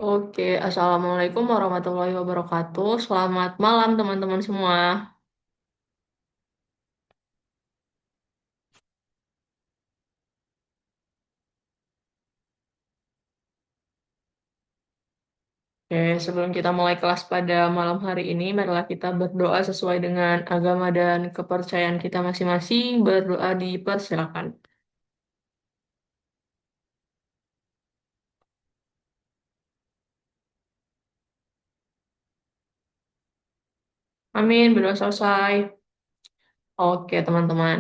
Oke, Assalamualaikum warahmatullahi wabarakatuh. Selamat malam teman-teman semua. Oke, sebelum kita mulai kelas pada malam hari ini, marilah kita berdoa sesuai dengan agama dan kepercayaan kita masing-masing. Berdoa dipersilakan. Amin, berdoa selesai. Oke, teman-teman.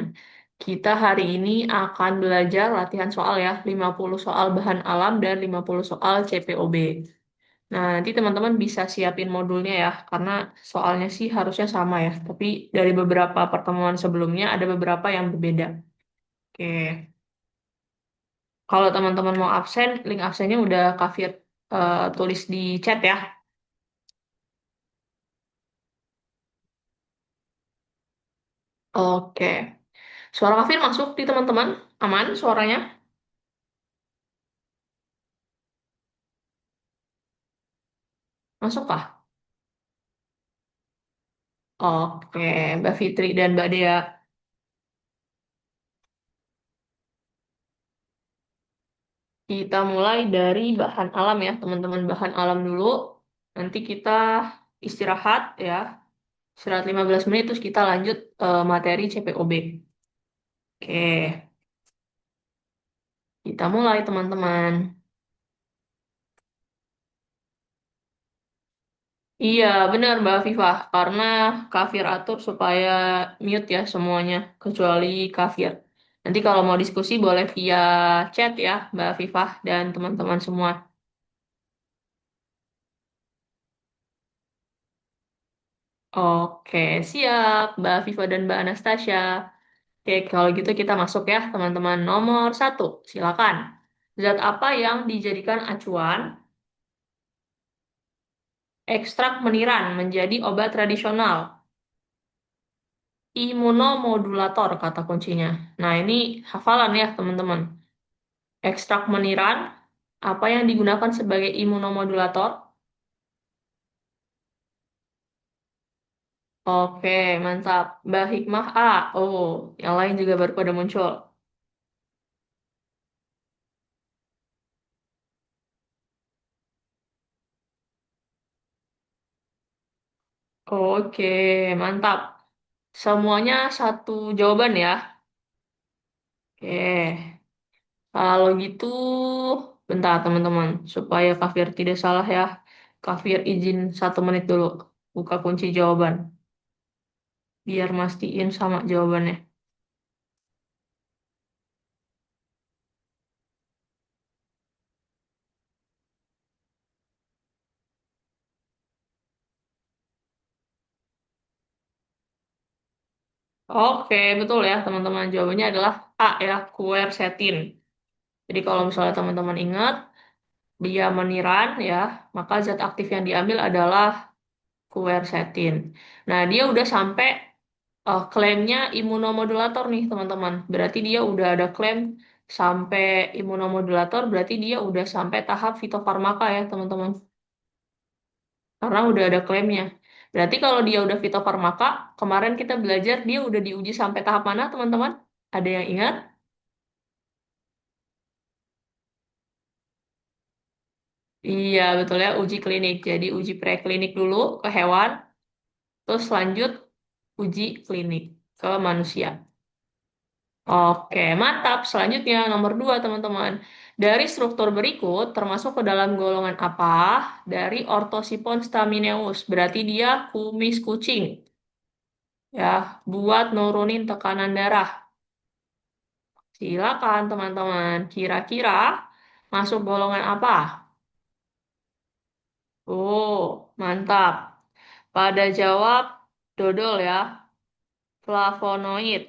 Kita hari ini akan belajar latihan soal ya, 50 soal bahan alam dan 50 soal CPOB. Nah, nanti teman-teman bisa siapin modulnya ya, karena soalnya sih harusnya sama ya. Tapi dari beberapa pertemuan sebelumnya ada beberapa yang berbeda. Oke, kalau teman-teman mau absen, link absennya udah Kafir tulis di chat ya. Oke, suara Kafir masuk di teman-teman? Aman suaranya? Masuk kah? Oke, Mbak Fitri dan Mbak Dea. Kita mulai dari bahan alam ya, teman-teman. Bahan alam dulu. Nanti kita istirahat ya. Istirahat 15 menit terus kita lanjut materi CPOB. Oke, kita mulai teman-teman. Iya, benar Mbak Viva. Karena Kafir atur supaya mute ya semuanya, kecuali Kafir. Nanti kalau mau diskusi boleh via chat ya, Mbak Viva dan teman-teman semua. Oke, siap Mbak Viva dan Mbak Anastasia. Oke, kalau gitu kita masuk ya, teman-teman. Nomor satu, silakan. Zat apa yang dijadikan acuan ekstrak meniran menjadi obat tradisional? Imunomodulator kata kuncinya. Nah, ini hafalan ya, teman-teman. Ekstrak meniran, apa yang digunakan sebagai imunomodulator? Oke, mantap. Mbak Hikmah A. Oh, yang lain juga baru pada muncul. Oke, mantap. Semuanya satu jawaban ya. Oke, kalau gitu, bentar teman-teman. Supaya Kafir tidak salah ya. Kafir izin 1 menit dulu. Buka kunci jawaban. Biar mastiin sama jawabannya. Oke, betul ya teman-teman. Jawabannya adalah A ya, quercetin. Jadi kalau misalnya teman-teman ingat, dia meniran ya, maka zat aktif yang diambil adalah quercetin. Nah, dia udah sampai klaimnya imunomodulator nih teman-teman. Berarti dia udah ada klaim sampai imunomodulator, berarti dia udah sampai tahap fitofarmaka ya teman-teman. Karena udah ada klaimnya. Berarti kalau dia udah fitofarmaka, kemarin kita belajar dia udah diuji sampai tahap mana teman-teman? Ada yang ingat? Iya, betul ya, uji klinik. Jadi uji preklinik dulu ke hewan, terus lanjut uji klinik ke manusia. Oke, mantap. Selanjutnya, nomor 2, teman-teman. Dari struktur berikut, termasuk ke dalam golongan apa? Dari Orthosipon stamineus. Berarti dia kumis kucing. Ya, buat nurunin tekanan darah. Silakan, teman-teman. Kira-kira masuk golongan apa? Oh, mantap. Pada jawab dodol ya, flavonoid.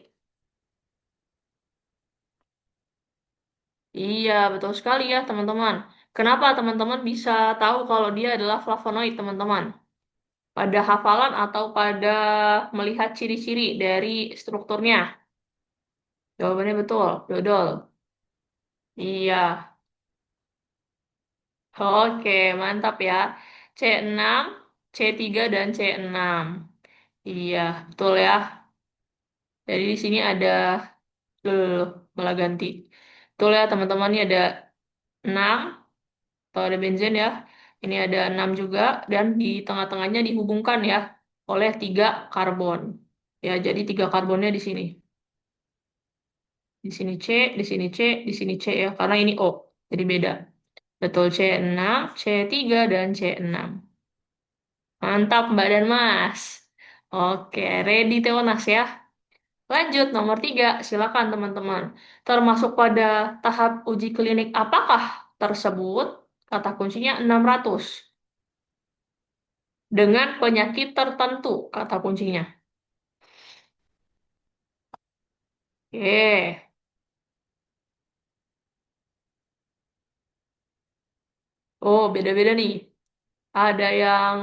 Iya, betul sekali ya, teman-teman. Kenapa teman-teman bisa tahu kalau dia adalah flavonoid, teman-teman? Pada hafalan atau pada melihat ciri-ciri dari strukturnya? Jawabannya betul, dodol. Iya, Oke, mantap ya. C6, C3 dan C6. Iya, betul ya. Jadi di sini ada malah ganti. Betul ya teman-teman, ini ada 6 atau ada benzen ya. Ini ada 6 juga dan di tengah-tengahnya dihubungkan ya oleh 3 karbon. Ya, jadi 3 karbonnya di sini. Di sini C, di sini C, di sini C ya, karena ini O. Jadi beda. Betul C6, C3 dan C6. Mantap Mbak dan Mas. Oke, ready Teonas ya. Lanjut nomor 3, silakan teman-teman. Termasuk pada tahap uji klinik apakah tersebut? Kata kuncinya 600. Dengan penyakit tertentu, kata kuncinya. Oke. Oh, beda-beda nih. Ada yang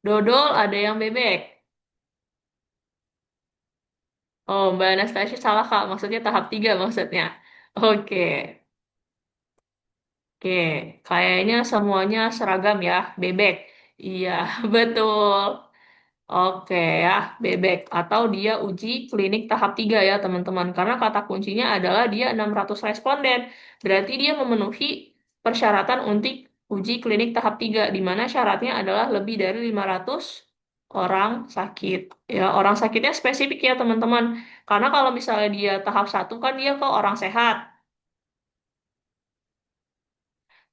dodol, ada yang bebek. Oh, Mbak Anastasia salah, Kak. Maksudnya tahap 3 maksudnya. Oke. Oke, kayaknya semuanya seragam ya, bebek. Iya, betul. Oke ya, bebek. Atau dia uji klinik tahap 3 ya teman-teman. Karena kata kuncinya adalah dia 600 responden. Berarti dia memenuhi persyaratan untuk uji klinik tahap 3, di mana syaratnya adalah lebih dari 500 orang sakit. Ya, orang sakitnya spesifik ya teman-teman. Karena kalau misalnya dia tahap 1 kan dia ke orang sehat.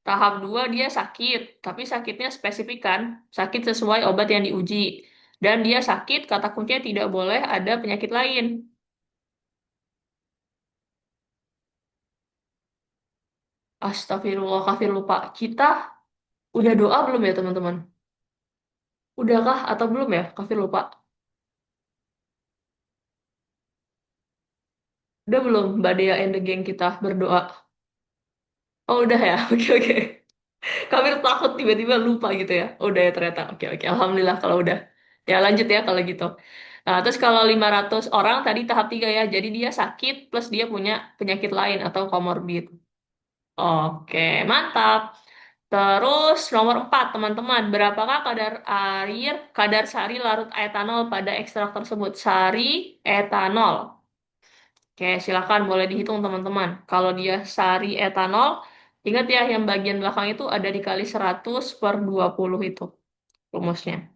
Tahap 2 dia sakit, tapi sakitnya spesifik kan, sakit sesuai obat yang diuji. Dan dia sakit, kata kuncinya tidak boleh ada penyakit lain. Astagfirullah, kafir lupa. Kita udah doa belum ya teman-teman? Udahkah atau belum ya? Kafir lupa. Udah belum Mbak Dea and the geng kita berdoa? Oh udah ya, oke oke. Kafir takut tiba-tiba lupa gitu ya. Oh, udah ya ternyata. Oke oke, Alhamdulillah kalau udah. Ya lanjut ya kalau gitu. Nah, terus kalau 500 orang tadi tahap 3 ya, jadi dia sakit plus dia punya penyakit lain atau komorbid. Oke, mantap. Terus nomor 4 teman-teman. Berapakah kadar sari larut etanol pada ekstrak tersebut? Sari etanol. Oke, silakan boleh dihitung teman-teman. Kalau dia sari etanol, ingat ya yang bagian belakang itu ada dikali 100/20 itu rumusnya.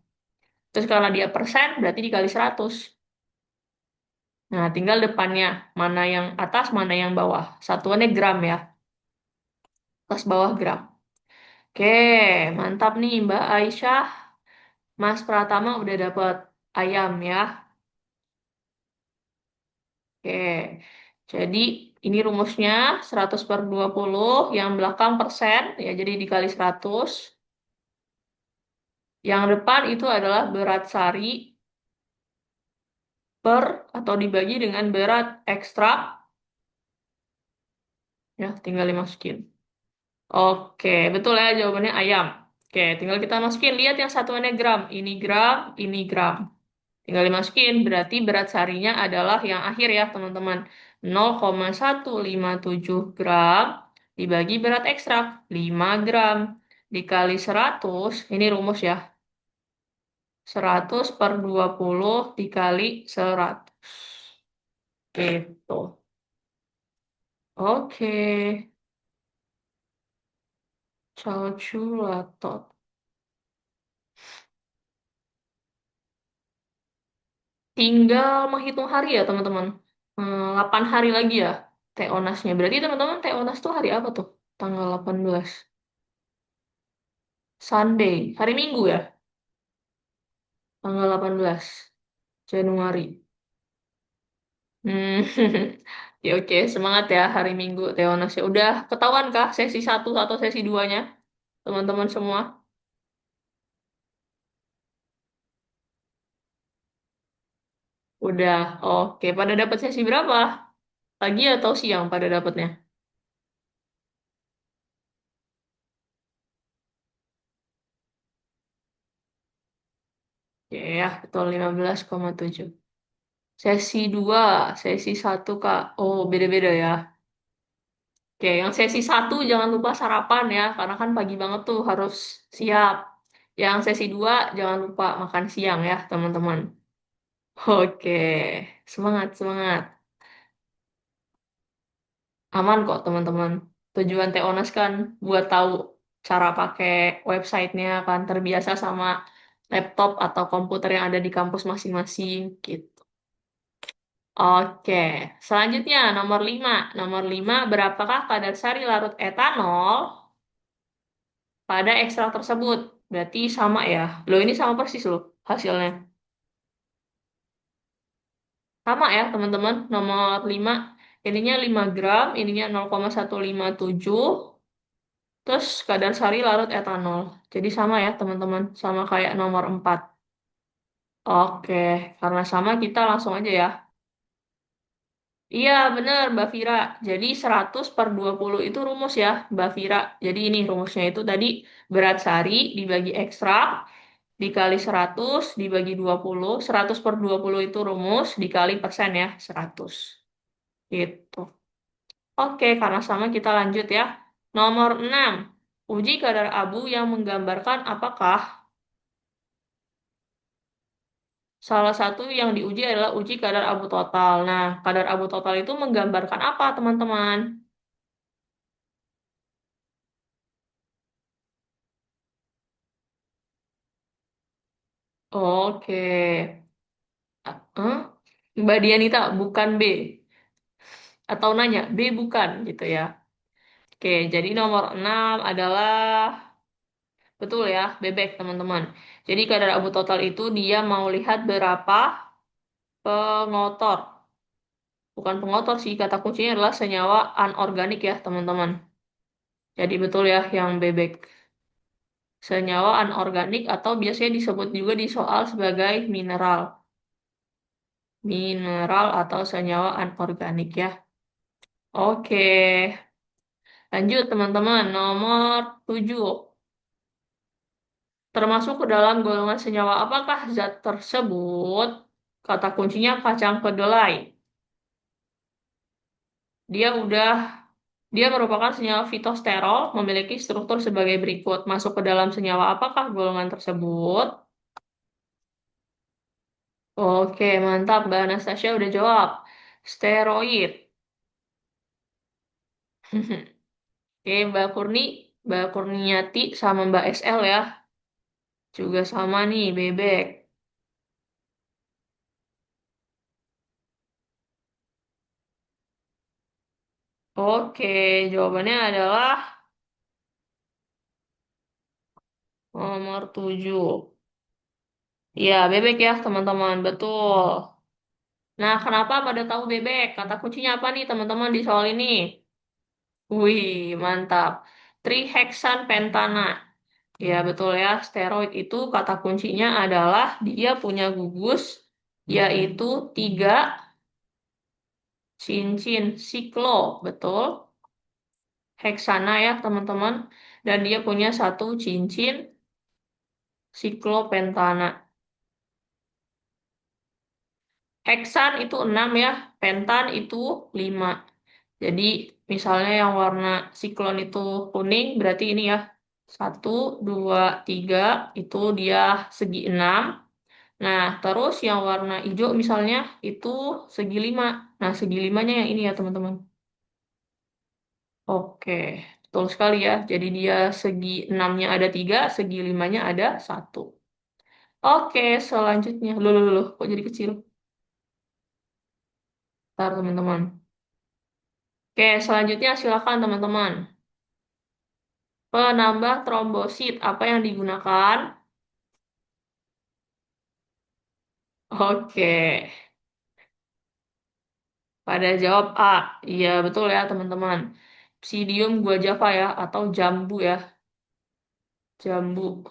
Terus kalau dia persen, berarti dikali 100. Nah, tinggal depannya. Mana yang atas, mana yang bawah. Satuannya gram ya. Atas bawah gram. Oke, mantap nih Mbak Aisyah. Mas Pratama udah dapat ayam ya. Oke, jadi ini rumusnya 100/20, yang belakang persen, ya jadi dikali 100. Yang depan itu adalah berat sari per atau dibagi dengan berat ekstrak, ya tinggal dimasukin. Oke, betul ya jawabannya ayam. Oke, tinggal kita masukin, lihat yang satuannya gram. Ini gram, ini gram. Tinggal dimasukin, berarti berat sarinya adalah yang akhir ya teman-teman. 0,157 gram dibagi berat ekstrak 5 gram dikali 100, ini rumus ya. 100/20 dikali 100. Gitu. Oke, calculator. Tinggal menghitung hari ya teman-teman. 8 hari lagi ya Teonasnya. Berarti teman-teman Teonas tuh hari apa tuh? Tanggal 18. Sunday, hari Minggu ya, tanggal 18 Januari. Hmm, ya oke, semangat ya hari Minggu Teonas ya. Udah ketahuan kah sesi 1 atau sesi 2-nya, teman-teman semua? Udah, oke. Pada dapat sesi berapa? Pagi atau siang pada dapatnya? Ya, ya, betul 15,7. Sesi 2, sesi 1 Kak. Oh, beda-beda ya. Oke, yang sesi satu jangan lupa sarapan ya, karena kan pagi banget tuh harus siap. Yang sesi dua jangan lupa makan siang ya, teman-teman. Oke, semangat, semangat. Aman kok, teman-teman. Tujuan Teonas kan buat tahu cara pakai websitenya kan, terbiasa sama laptop atau komputer yang ada di kampus masing-masing gitu. Oke, selanjutnya nomor 5. Nomor 5, berapakah kadar sari larut etanol pada ekstrak tersebut? Berarti sama ya. Loh ini sama persis loh hasilnya. Sama ya teman-teman. Nomor 5, ininya 5 gram, ininya 0,157. Terus kadar sari larut etanol. Jadi sama ya teman-teman. Sama kayak nomor 4. Oke, karena sama kita langsung aja ya. Iya, bener, Mbak Fira. Jadi 100/20 itu rumus ya, Mbak Fira. Jadi ini rumusnya itu tadi berat sari dibagi ekstrak, dikali 100, dibagi 20. 100/20 itu rumus, dikali persen ya, 100. Gitu. Oke, karena sama kita lanjut ya. Nomor 6. Uji kadar abu yang menggambarkan apakah salah satu yang diuji adalah uji kadar abu total. Nah, kadar abu total itu menggambarkan apa, teman-teman? Oke. Hah? Mbak Dianita, bukan B. Atau nanya, B bukan gitu ya. Oke, jadi nomor 6 adalah, betul ya, bebek teman-teman. Jadi kadar abu total itu dia mau lihat berapa pengotor. Bukan pengotor sih, kata kuncinya adalah senyawa anorganik ya teman-teman. Jadi betul ya yang bebek. Senyawa anorganik atau biasanya disebut juga di soal sebagai mineral. Mineral atau senyawa anorganik ya. Oke. Lanjut teman-teman, nomor 7. Termasuk ke dalam golongan senyawa apakah zat tersebut? Kata kuncinya kacang kedelai. Dia udah dia merupakan senyawa fitosterol, memiliki struktur sebagai berikut. Masuk ke dalam senyawa apakah golongan tersebut? Oke, mantap. Mbak Anastasia udah jawab. Steroid. Oke, Mbak Kurniati sama Mbak SL ya. Juga sama nih, bebek. Oke, jawabannya adalah nomor 7. Iya, bebek ya, teman-teman. Betul. Nah, kenapa pada tahu bebek? Kata kuncinya apa nih, teman-teman, di soal ini? Wih, mantap. Triheksan pentana. Ya, betul ya. Steroid itu kata kuncinya adalah dia punya gugus, yaitu 3 cincin siklo. Betul. Heksana ya, teman-teman. Dan dia punya satu cincin siklopentana. Heksan itu 6 ya, pentan itu 5. Jadi misalnya yang warna siklon itu kuning, berarti ini ya. 1, 2, 3 itu dia segi 6. Nah, terus yang warna hijau misalnya itu segi 5. Nah, segi limanya yang ini ya teman-teman. Oke, betul sekali ya. Jadi dia segi 6-nya ada 3, segi limanya ada 1. Oke, selanjutnya. Loh, kok jadi kecil? Ntar teman-teman. Oke, selanjutnya silakan teman-teman. Penambah trombosit, apa yang digunakan? Oke, pada jawab A. Iya, betul ya teman-teman. Psidium guajava ya, atau jambu ya. Jambu.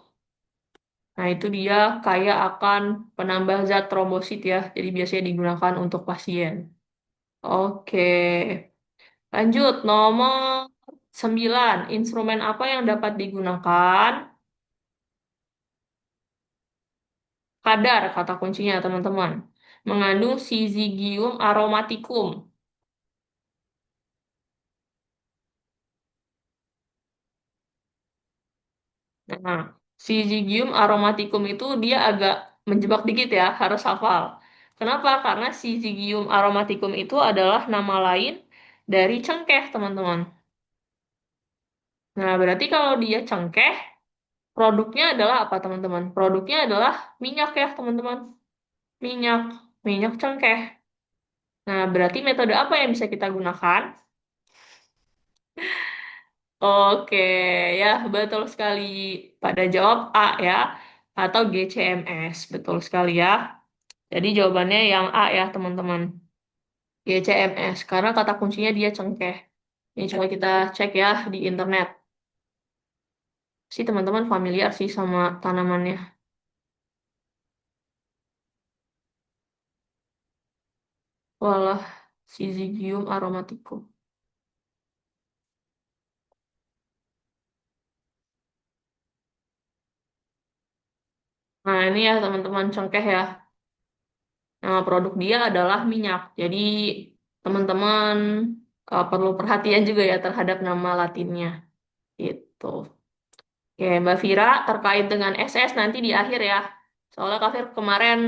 Nah, itu dia kaya akan penambah zat trombosit ya. Jadi biasanya digunakan untuk pasien. Oke, lanjut. Nomor 9. Instrumen apa yang dapat digunakan? Kadar, kata kuncinya teman-teman. Mengandung Syzygium aromaticum. Nah, Syzygium aromaticum itu dia agak menjebak dikit ya, harus hafal. Kenapa? Karena Syzygium aromaticum itu adalah nama lain dari cengkeh, teman-teman. Nah, berarti kalau dia cengkeh, produknya adalah apa, teman-teman? Produknya adalah minyak ya, teman-teman. Minyak, minyak cengkeh. Nah, berarti metode apa yang bisa kita gunakan? Oke, ya betul sekali. Pada jawab A ya, atau GCMS. Betul sekali ya. Jadi jawabannya yang A ya, teman-teman. GCMS, karena kata kuncinya dia cengkeh. Ini coba kita cek ya di internet. Sih teman-teman familiar sih sama tanamannya. Walah, Syzygium aromaticum. Nah, ini ya teman-teman cengkeh ya. Nama produk dia adalah minyak. Jadi teman-teman perlu perhatian juga ya terhadap nama latinnya. Gitu. Oke, Mbak Vira terkait dengan SS nanti di akhir ya. Soalnya Kak Fir kemarin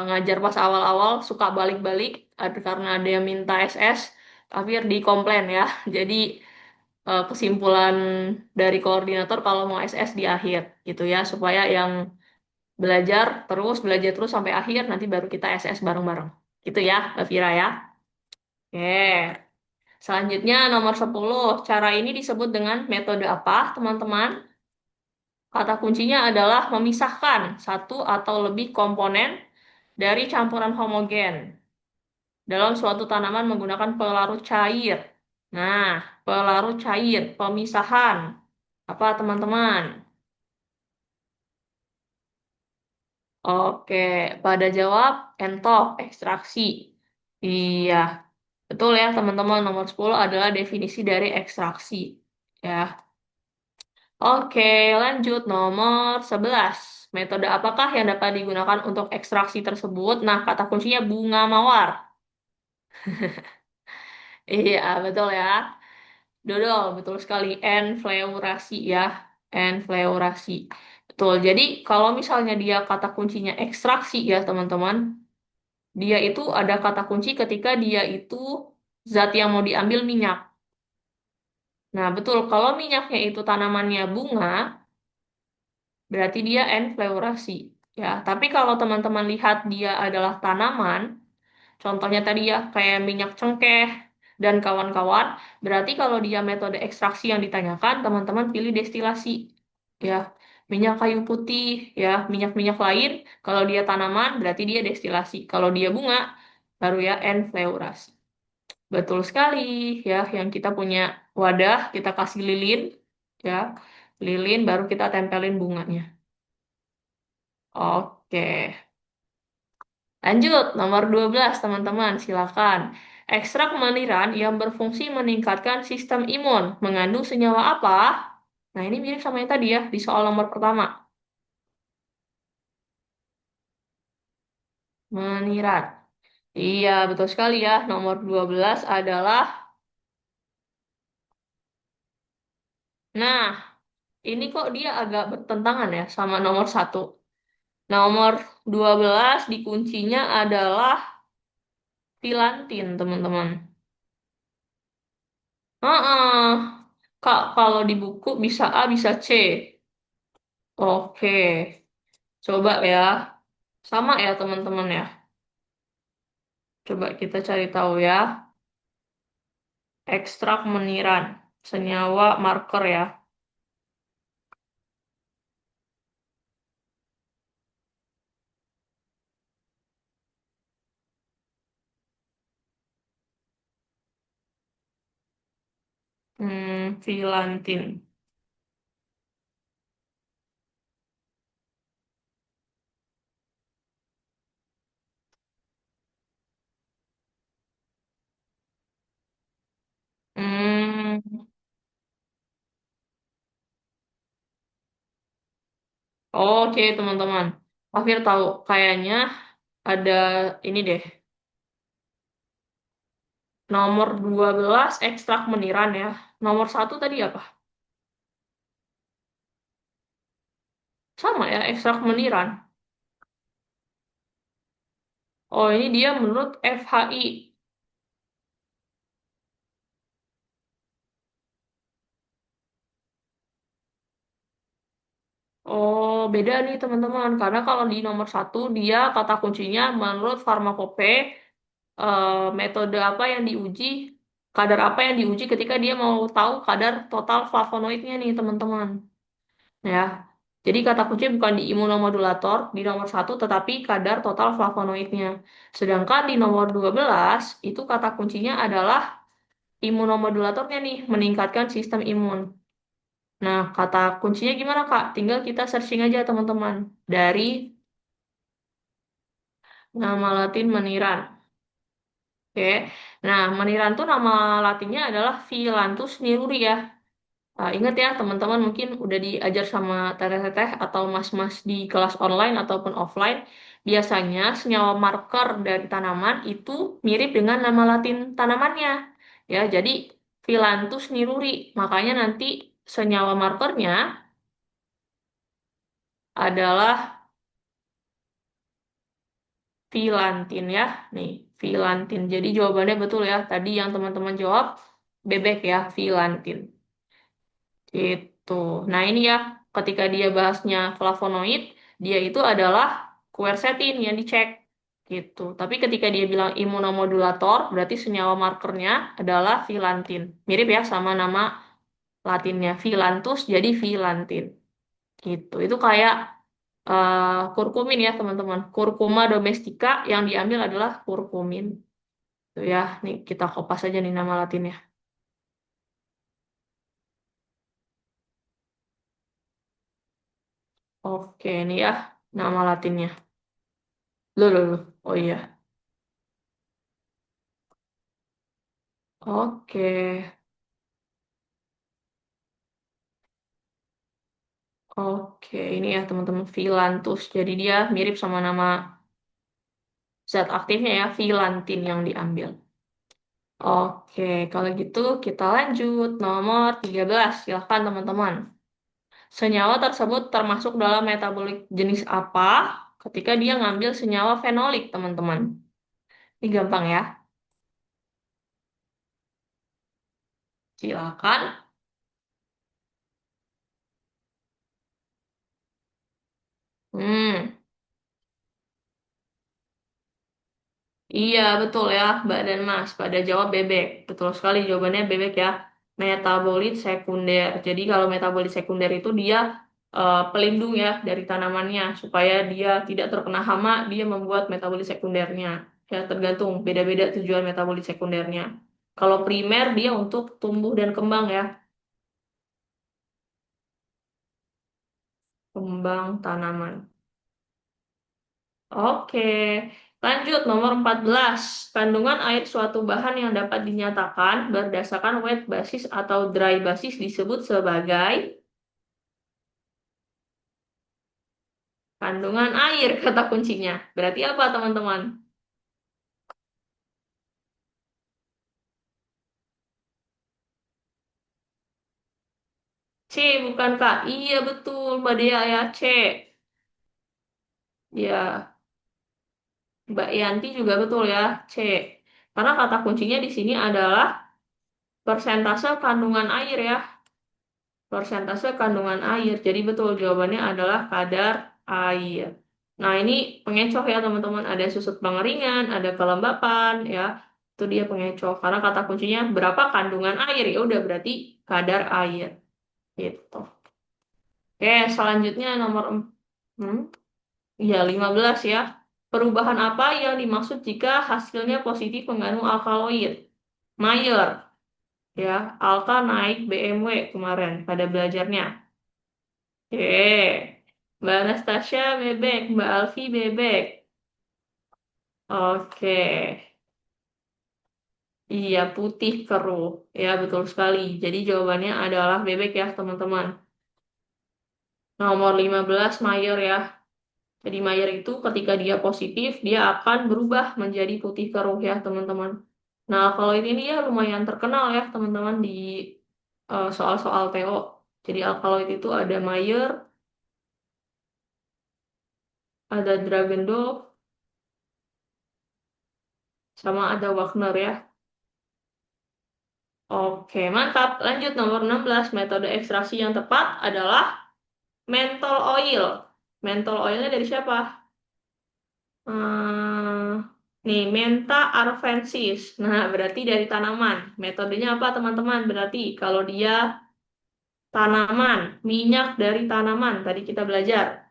ngajar pas awal-awal suka balik-balik karena ada yang minta SS. Kak Fir dikomplain ya. Jadi kesimpulan dari koordinator kalau mau SS di akhir gitu ya supaya yang belajar terus sampai akhir nanti baru kita SS bareng-bareng. Gitu ya, Mbak Vira ya. Oke. Selanjutnya nomor 10. Cara ini disebut dengan metode apa, teman-teman? Kata kuncinya adalah memisahkan satu atau lebih komponen dari campuran homogen dalam suatu tanaman menggunakan pelarut cair. Nah, pelarut cair, pemisahan. Apa, teman-teman? Oke, pada jawab entok, ekstraksi. Iya, betul ya teman-teman. Nomor 10 adalah definisi dari ekstraksi. Ya. Oke, lanjut nomor 11. Metode apakah yang dapat digunakan untuk ekstraksi tersebut? Nah, kata kuncinya bunga mawar. Iya, betul ya. Dodol, betul sekali. Enfleurasi ya. Enfleurasi. Betul. Jadi, kalau misalnya dia kata kuncinya ekstraksi ya, teman-teman. Dia itu ada kata kunci ketika dia itu zat yang mau diambil minyak. Nah, betul. Kalau minyaknya itu tanamannya bunga, berarti dia enfleurasi. Ya, tapi kalau teman-teman lihat dia adalah tanaman, contohnya tadi ya kayak minyak cengkeh dan kawan-kawan, berarti kalau dia metode ekstraksi yang ditanyakan, teman-teman pilih destilasi. Ya, minyak kayu putih, ya, minyak-minyak lain, kalau dia tanaman berarti dia destilasi. Kalau dia bunga, baru ya enfleurasi. Betul sekali, ya, yang kita punya wadah, kita kasih lilin, ya, lilin baru kita tempelin bunganya. Oke. Lanjut, nomor 12 teman-teman, silakan. Ekstrak meniran yang berfungsi meningkatkan sistem imun mengandung senyawa apa? Nah, ini mirip sama yang tadi ya, di soal nomor pertama. Meniran. Iya, betul sekali ya. Nomor 12 adalah, nah, ini kok dia agak bertentangan ya sama nomor satu. Nomor 12 di kuncinya adalah pilantin, teman-teman. Heeh. Kak, kalau di buku bisa A, bisa C. Oke. Coba ya. Sama ya teman-teman ya. Coba kita cari tahu ya. Ekstrak meniran. Senyawa marker ya. Filantin. Hmm, oke teman-teman. Akhir tahu. Kayaknya ada ini deh. Nomor 12 ekstrak meniran ya. Nomor satu tadi apa? Sama ya, ekstrak meniran. Oh, ini dia menurut FHI. Oh, beda nih teman-teman. Karena kalau di nomor satu, dia kata kuncinya menurut Farmakope, metode apa yang diuji, kadar apa yang diuji ketika dia mau tahu kadar total flavonoidnya nih teman-teman. Ya, jadi kata kunci bukan di imunomodulator di nomor satu, tetapi kadar total flavonoidnya. Sedangkan di nomor 12 itu kata kuncinya adalah imunomodulatornya nih, meningkatkan sistem imun. Nah, kata kuncinya gimana Kak? Tinggal kita searching aja teman-teman. Dari nama Latin meniran. Oke. Nah, meniran tuh nama latinnya adalah Phyllanthus niruri ya. Ingat ya teman-teman, mungkin udah diajar sama teteh-teteh atau mas-mas di kelas online ataupun offline. Biasanya senyawa marker dari tanaman itu mirip dengan nama Latin tanamannya. Ya, jadi Phyllanthus niruri. Makanya nanti senyawa markernya adalah Philantin ya. Nih, Philantin. Jadi jawabannya betul ya. Tadi yang teman-teman jawab bebek ya, Philantin. Itu. Nah, ini ya, ketika dia bahasnya flavonoid, dia itu adalah quercetin yang dicek. Gitu. Tapi ketika dia bilang imunomodulator, berarti senyawa markernya adalah Philantin. Mirip ya sama nama latinnya Phyllanthus, jadi Philantin. Gitu. Itu kayak kurkumin ya teman-teman. Kurkuma domestika yang diambil adalah kurkumin. Tuh ya, nih kita kopas aja nih nama latinnya. Oke, nih ya nama latinnya. Loh. Oh iya. Oke. Oke, ini ya teman-teman Phyllanthus. Jadi dia mirip sama nama zat aktifnya ya, Phyllantin yang diambil. Oke, kalau gitu kita lanjut. Nomor 13, silahkan teman-teman. Senyawa tersebut termasuk dalam metabolit jenis apa ketika dia ngambil senyawa fenolik, teman-teman? Ini gampang ya. Silakan. Hmm, iya betul ya, Mbak dan Mas. Pada jawab bebek. Betul sekali jawabannya bebek ya. Metabolit sekunder. Jadi kalau metabolit sekunder itu dia pelindung ya dari tanamannya supaya dia tidak terkena hama, dia membuat metabolit sekundernya. Ya tergantung beda-beda tujuan metabolit sekundernya. Kalau primer dia untuk tumbuh dan kembang ya, kembang tanaman. Oke, lanjut nomor 14. Kandungan air suatu bahan yang dapat dinyatakan berdasarkan wet basis atau dry basis disebut sebagai kandungan air, kata kuncinya. Berarti apa, teman-teman? C, bukan Kak? Iya, betul, Mbak Dea ya, C. Ya, Mbak Yanti juga betul ya, C. Karena kata kuncinya di sini adalah persentase kandungan air ya. Persentase kandungan air. Jadi betul jawabannya adalah kadar air. Nah, ini pengecoh ya teman-teman. Ada susut pengeringan, ada kelembapan ya. Itu dia pengecoh. Karena kata kuncinya berapa kandungan air. Ya udah berarti kadar air. Gitu. Oke, selanjutnya nomor hmm, ya 15 ya. Perubahan apa yang dimaksud jika hasilnya positif mengandung alkaloid? Mayer ya. Alka naik BMW kemarin pada belajarnya. Mbak Anastasia bebek, Mbak Alfi bebek. Oke, iya putih keruh. Ya betul sekali. Jadi jawabannya adalah bebek ya teman-teman. Nomor 15 Mayer ya. Jadi Mayer itu ketika dia positif, dia akan berubah menjadi putih keruh ya teman-teman. Nah kalau ini ya lumayan terkenal ya teman-teman di soal-soal TO. Jadi alkaloid itu ada Mayer, Ada Dragon Dog, sama ada Wagner ya. Oke, mantap. Lanjut nomor 16. Metode ekstraksi yang tepat adalah menthol oil. Menthol oilnya dari siapa? Hmm, nih, Mentha arvensis. Nah, berarti dari tanaman. Metodenya apa, teman-teman? Berarti kalau dia tanaman, minyak dari tanaman. Tadi kita belajar.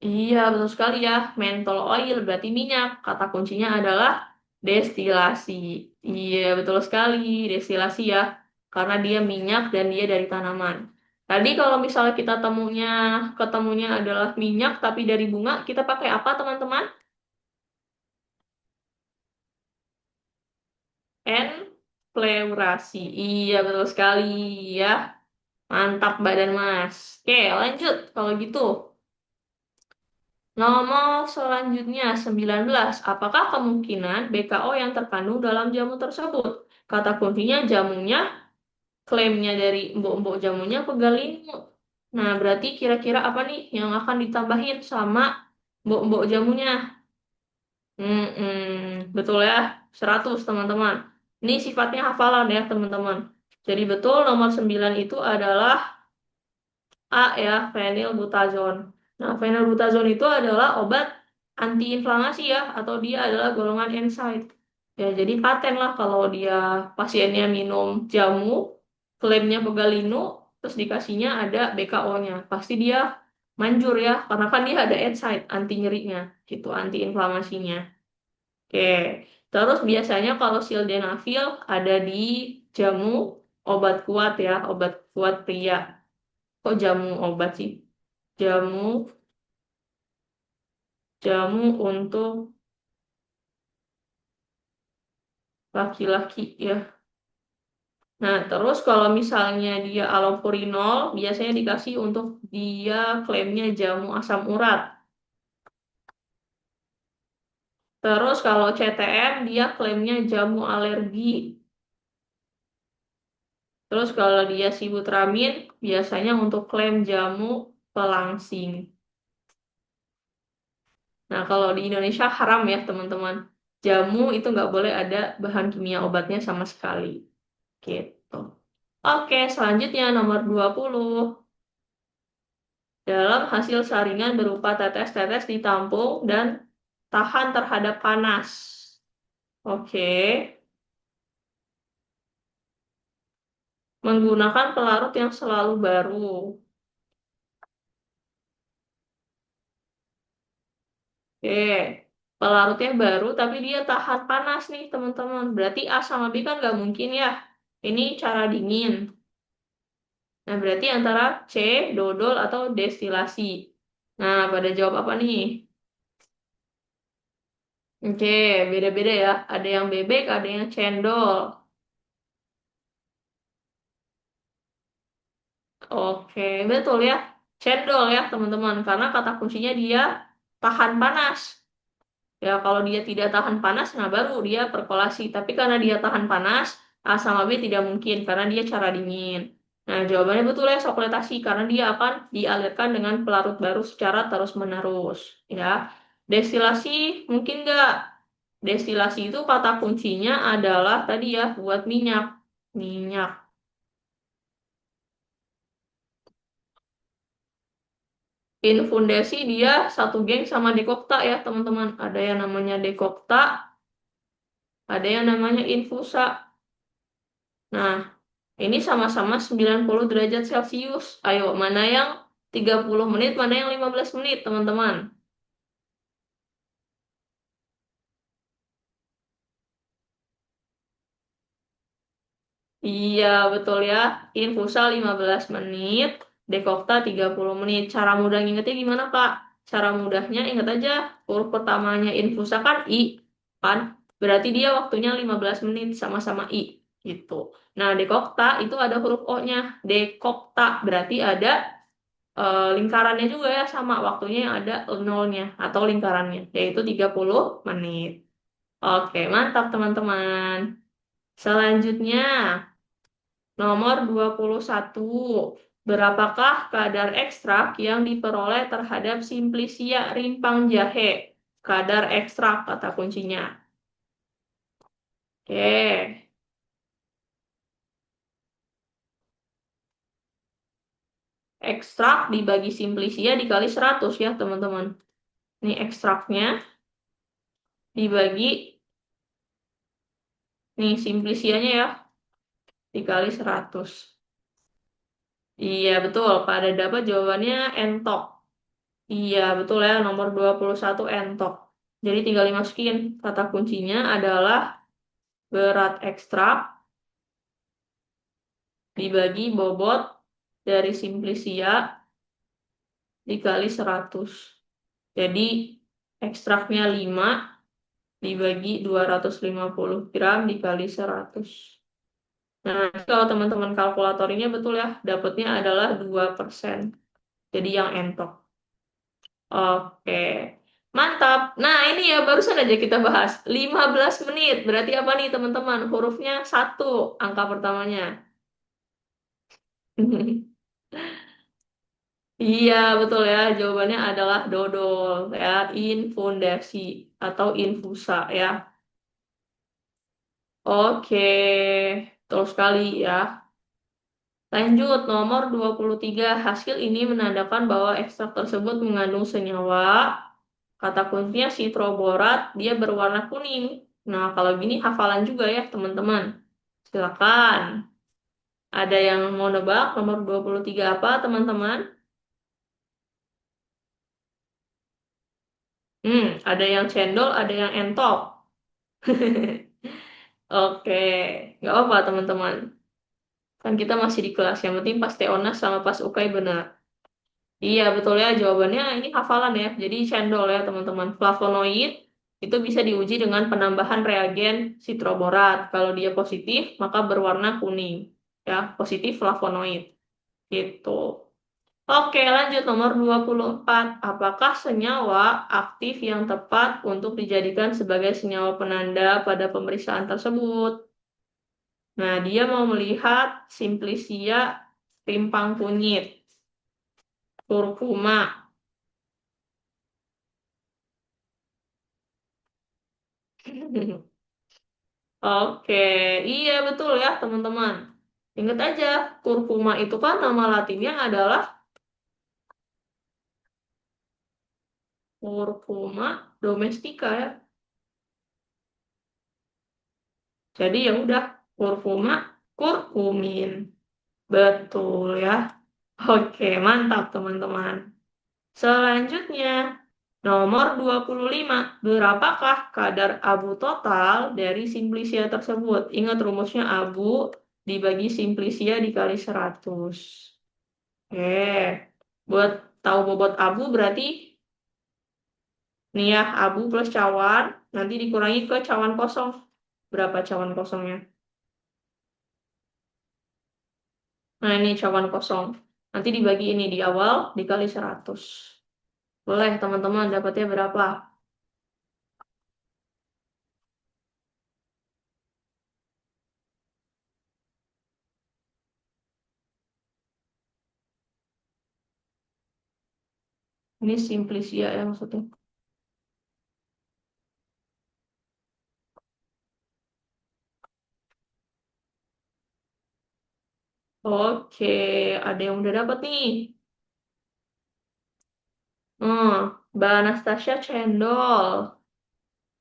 Iya, betul sekali ya. Menthol oil berarti minyak. Kata kuncinya adalah destilasi. Iya, betul sekali. Destilasi ya. Karena dia minyak dan dia dari tanaman. Tadi kalau misalnya kita ketemunya adalah minyak tapi dari bunga, kita pakai apa, teman-teman? Enfleurasi. Iya, betul sekali ya. Mantap badan Mas. Oke, lanjut kalau gitu. Nomor selanjutnya 19. Apakah kemungkinan BKO yang terkandung dalam jamu tersebut? Kata kuncinya jamunya, klaimnya dari mbok-mbok jamunya pegalinu. Nah, berarti kira-kira apa nih yang akan ditambahin sama mbok-mbok jamunya? Betul ya, 100 teman-teman. Ini sifatnya hafalan ya teman-teman. Jadi betul nomor 9 itu adalah A ya, phenylbutazone. Nah, phenylbutazone itu adalah obat antiinflamasi ya, atau dia adalah golongan NSAID. Ya, jadi paten lah kalau dia pasiennya minum jamu, klaimnya pegalinu, terus dikasihnya ada BKO-nya. Pasti dia manjur ya, karena kan dia ada NSAID, anti nyerinya, gitu, antiinflamasinya. Oke, terus biasanya kalau sildenafil ada di jamu obat kuat ya, obat kuat pria. Kok jamu obat sih? Jamu, jamu untuk laki-laki ya. Nah, terus kalau misalnya dia allopurinol, biasanya dikasih untuk dia klaimnya jamu asam urat. Terus kalau CTM, dia klaimnya jamu alergi. Terus kalau dia sibutramine, biasanya untuk klaim jamu pelangsing. Nah, kalau di Indonesia haram ya, teman-teman. Jamu itu nggak boleh ada bahan kimia obatnya sama sekali. Gitu. Oke, selanjutnya nomor 20. Dalam hasil saringan berupa tetes-tetes ditampung dan tahan terhadap panas. Oke, menggunakan pelarut yang selalu baru. Oke, pelarutnya baru tapi dia tahan panas nih teman-teman. Berarti A sama B kan nggak mungkin ya. Ini cara dingin. Nah, berarti antara C, dodol atau destilasi. Nah, pada jawab apa nih? Oke, beda-beda ya. Ada yang bebek, ada yang cendol. Oke, betul ya. Cendol ya, teman-teman. Karena kata kuncinya dia tahan panas. Ya, kalau dia tidak tahan panas, nah baru dia perkolasi. Tapi karena dia tahan panas, A sama B tidak mungkin karena dia cara dingin. Nah, jawabannya betul ya, sokletasi. Karena dia akan dialirkan dengan pelarut baru secara terus-menerus. Ya, destilasi mungkin nggak. Destilasi itu kata kuncinya adalah tadi ya, buat minyak. Minyak. Infundasi dia satu geng sama Dekokta ya teman-teman. Ada yang namanya Dekokta, ada yang namanya Infusa. Nah, ini sama-sama 90 derajat Celcius. Ayo, mana yang 30 menit, mana yang 15 menit teman-teman? Iya, betul ya. Infusa 15 menit, Dekokta 30 menit. Cara mudah ngingetnya gimana, Kak? Cara mudahnya ingat aja, huruf pertamanya Infusa kan I, kan? Berarti dia waktunya 15 menit sama-sama I, gitu. Nah, Dekokta itu ada huruf O-nya. Dekokta berarti ada lingkarannya juga ya, sama waktunya yang ada nolnya atau lingkarannya, yaitu 30 menit. Oke, mantap teman-teman. Selanjutnya, nomor 21. Berapakah kadar ekstrak yang diperoleh terhadap Simplicia rimpang jahe? Kadar ekstrak kata kuncinya. Oke, ekstrak dibagi Simplicia dikali 100 ya teman-teman. Ini ekstraknya dibagi, nih Simplicianya ya, dikali 100. Iya betul, pada dapat jawabannya entok. Iya betul ya, nomor 21 entok. Jadi tinggal dimasukin, kata kuncinya adalah berat ekstrak dibagi bobot dari Simplicia dikali 100. Jadi ekstraknya 5 dibagi 250 gram dikali 100. Nah, kalau teman-teman kalkulatorinya betul ya, dapatnya adalah 2%. Jadi yang entok. Oke, mantap. Nah, ini ya barusan aja kita bahas. 15 menit. Berarti apa nih teman-teman? Hurufnya satu, angka pertamanya. Iya, betul ya. Jawabannya adalah dodol ya, infundasi atau infusa ya. Oke, terus sekali ya. Lanjut, nomor 23. Hasil ini menandakan bahwa ekstrak tersebut mengandung senyawa. Kata kuncinya sitroborat, dia berwarna kuning. Nah, kalau gini hafalan juga ya, teman-teman. Silakan. Ada yang mau nebak nomor 23 apa, teman-teman? Ada yang cendol, ada yang entok. Oke, nggak apa teman-teman. Kan kita masih di kelas. Yang penting pas Teonas sama pas UKAI benar. Iya, betul ya. Jawabannya ini hafalan ya. Jadi cendol ya, teman-teman. Flavonoid itu bisa diuji dengan penambahan reagen sitroborat. Kalau dia positif, maka berwarna kuning. Ya, positif flavonoid. Gitu. Oke, lanjut nomor 24. Apakah senyawa aktif yang tepat untuk dijadikan sebagai senyawa penanda pada pemeriksaan tersebut? Nah, dia mau melihat Simplicia rimpang kunyit, kurkuma. Oke, iya betul ya teman-teman. Ingat aja, kurkuma itu kan nama latinnya adalah kurkuma domestica ya. Jadi ya udah, kurkuma, kurkumin. Betul ya. Oke, mantap teman-teman. Selanjutnya, nomor 25. Berapakah kadar abu total dari simplicia tersebut? Ingat rumusnya abu dibagi simplicia dikali 100. Oke, buat tahu bobot abu berarti nih ya, abu plus cawan, nanti dikurangi ke cawan kosong. Berapa cawan kosongnya? Nah, ini cawan kosong. Nanti dibagi ini di awal dikali 100. Boleh teman-teman dapatnya berapa? Ini simplicia ya maksudnya. Oke, ada yang udah dapat nih. Mbak Anastasia cendol.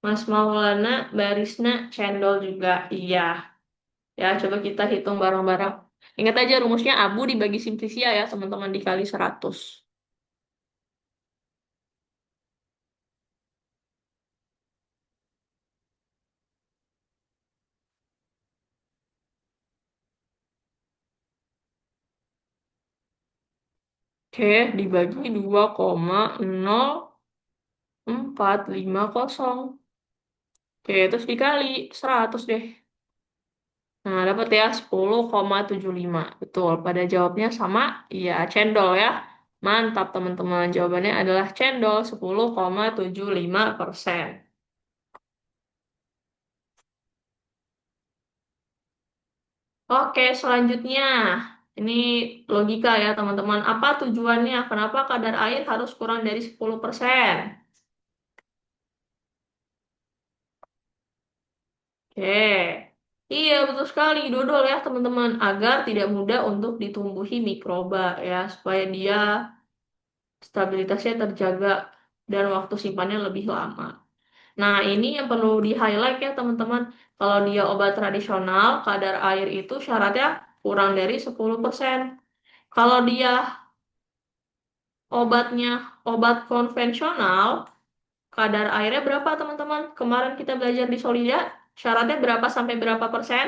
Mas Maulana Barisna cendol juga. Iya. Ya, coba kita hitung bareng-bareng. Ingat aja rumusnya abu dibagi simplisia ya, teman-teman, dikali 100. Oke, dibagi 2,0450. Oke, terus dikali 100 deh. Nah, dapat ya 10,75. Betul, pada jawabnya sama. Iya, cendol ya. Mantap, teman-teman. Jawabannya adalah cendol 10,75%. Oke, selanjutnya. Ini logika ya teman-teman. Apa tujuannya? Kenapa kadar air harus kurang dari 10%? Oke. Iya, betul sekali. Dodol ya teman-teman. Agar tidak mudah untuk ditumbuhi mikroba ya. Supaya dia stabilitasnya terjaga dan waktu simpannya lebih lama. Nah, ini yang perlu di-highlight ya teman-teman. Kalau dia obat tradisional, kadar air itu syaratnya kurang dari 10%. Kalau dia obatnya obat konvensional, kadar airnya berapa teman-teman? Kemarin kita belajar di Solida, syaratnya berapa sampai berapa persen?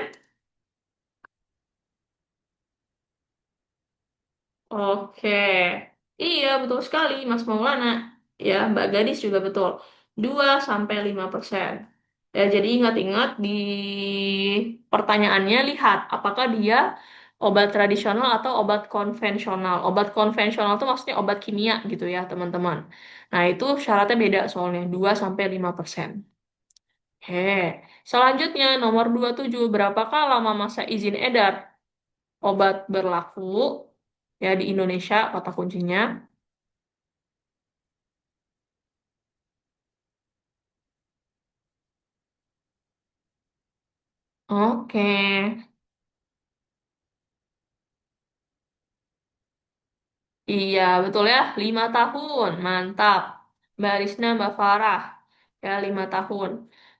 Oke, iya betul sekali Mas Maulana. Ya, Mbak Gadis juga betul. 2 sampai 5%. Ya, jadi ingat-ingat di pertanyaannya lihat apakah dia obat tradisional atau obat konvensional. Obat konvensional itu maksudnya obat kimia gitu ya, teman-teman. Nah, itu syaratnya beda soalnya 2 sampai 5%. Oke, selanjutnya nomor 27, berapakah lama masa izin edar obat berlaku ya di Indonesia, kata kuncinya. Oke, iya betul ya, 5 tahun, mantap. Mbak Risna, Mbak Farah, ya 5 tahun.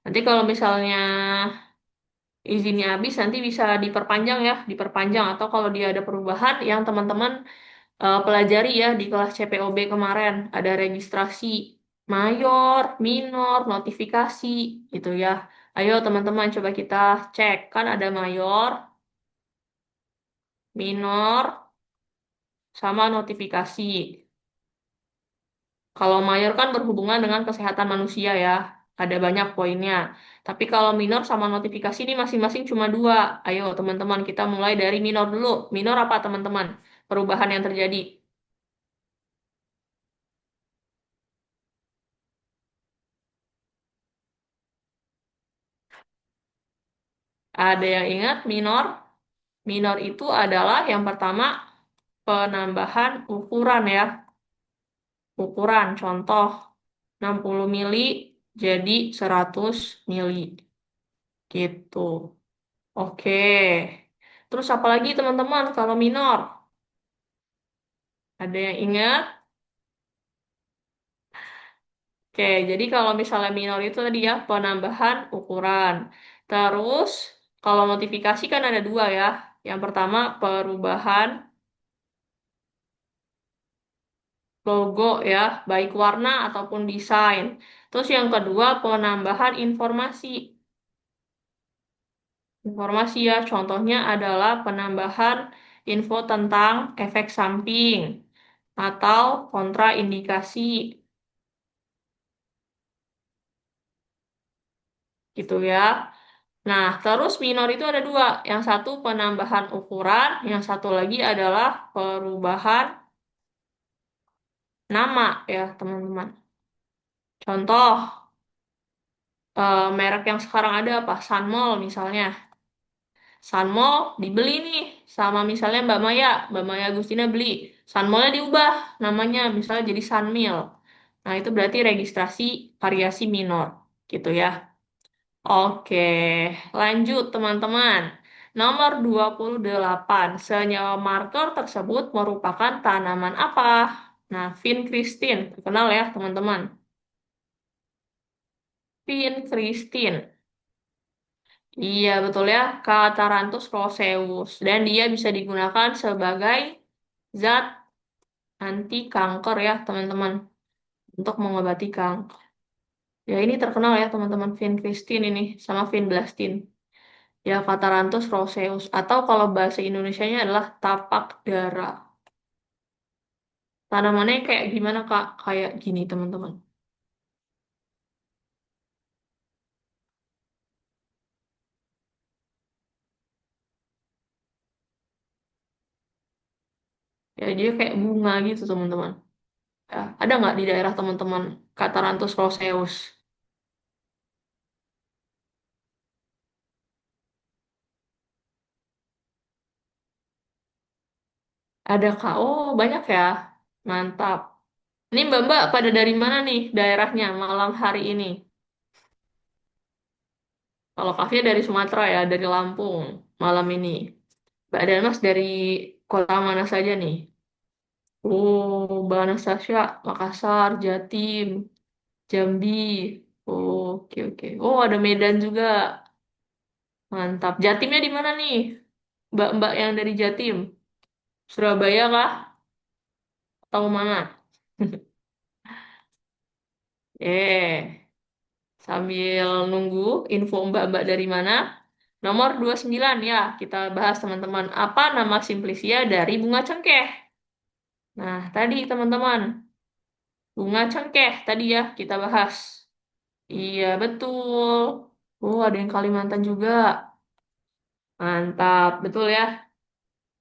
Nanti kalau misalnya izinnya habis, nanti bisa diperpanjang ya, diperpanjang. Atau kalau dia ada perubahan, yang teman-teman pelajari ya di kelas CPOB kemarin, ada registrasi mayor, minor, notifikasi, gitu ya. Ayo teman-teman coba kita cek, kan ada mayor, minor, sama notifikasi. Kalau mayor kan berhubungan dengan kesehatan manusia ya, ada banyak poinnya. Tapi kalau minor sama notifikasi ini masing-masing cuma dua. Ayo teman-teman kita mulai dari minor dulu. Minor apa teman-teman? Perubahan yang terjadi. Ada yang ingat minor? Minor itu adalah yang pertama penambahan ukuran ya. Ukuran contoh 60 mili jadi 100 mili gitu. Oke. Terus apa lagi teman-teman kalau minor? Ada yang ingat? Oke, jadi kalau misalnya minor itu tadi ya penambahan ukuran. Terus kalau notifikasi kan ada dua ya. Yang pertama perubahan logo ya, baik warna ataupun desain. Terus yang kedua penambahan informasi. Informasi ya, contohnya adalah penambahan info tentang efek samping atau kontraindikasi gitu ya. Nah, terus minor itu ada dua. Yang satu penambahan ukuran, yang satu lagi adalah perubahan nama ya, teman-teman. Contoh, merek yang sekarang ada apa? Sunmol misalnya. Sunmol dibeli nih sama misalnya Mbak Maya. Mbak Maya Agustina beli. Sunmolnya diubah namanya, misalnya jadi Sunmil. Nah, itu berarti registrasi variasi minor. Gitu ya. Oke, lanjut teman-teman. Nomor 28, senyawa marker tersebut merupakan tanaman apa? Nah, Vincristin, terkenal ya teman-teman. Vincristin. Iya, betul ya, Catharanthus roseus. Dan dia bisa digunakan sebagai zat anti kanker ya, teman-teman. Untuk mengobati kanker. Ya, ini terkenal ya teman-teman, Vincristin ini sama Vinblastin. Ya, Catharanthus roseus. Atau kalau bahasa Indonesianya adalah tapak dara. Tanamannya kayak gimana, Kak? Kayak gini, teman-teman. Ya, dia kayak bunga gitu, teman-teman. Ya, ada nggak di daerah teman-teman Catharanthus roseus? Ada Kak. Oh, banyak ya. Mantap. Ini Mbak-mbak pada dari mana nih daerahnya malam hari ini? Kalau Kavia dari Sumatera ya, dari Lampung malam ini. Mbak dan Mas dari kota mana saja nih? Oh, Mbak Anastasia, Makassar, Jatim, Jambi. Oh, oke oke. Oh, ada Medan juga. Mantap. Jatimnya di mana nih? Mbak-mbak yang dari Jatim. Surabaya kah? Atau mana? Sambil nunggu info mbak-mbak dari mana. Nomor 29 ya, kita bahas teman-teman. Apa nama simplisia dari bunga cengkeh? Nah, tadi teman-teman, bunga cengkeh tadi ya kita bahas. Iya, betul. Oh, ada yang Kalimantan juga. Mantap, betul ya.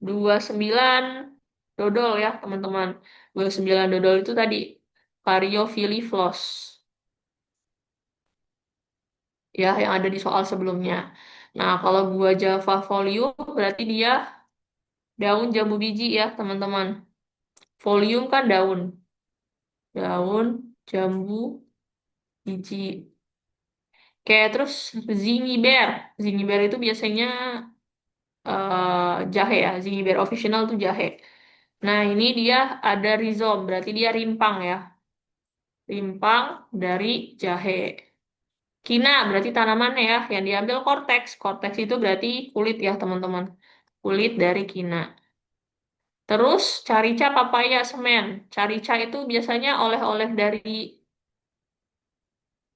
29 dodol ya, teman-teman. 29 dodol itu tadi Variopiliflos. Ya, yang ada di soal sebelumnya. Nah, kalau gua Java Folium berarti dia daun jambu biji ya, teman-teman. Folium kan daun. Daun jambu biji. Kayak terus zingiber. Zingiber itu biasanya jahe ya. Zingiber official tuh jahe. Nah, ini dia ada rizom, berarti dia rimpang ya. Rimpang dari jahe. Kina berarti tanamannya ya, yang diambil korteks. Korteks itu berarti kulit ya, teman-teman. Kulit dari kina. Terus carica papaya semen. Carica itu biasanya oleh-oleh dari,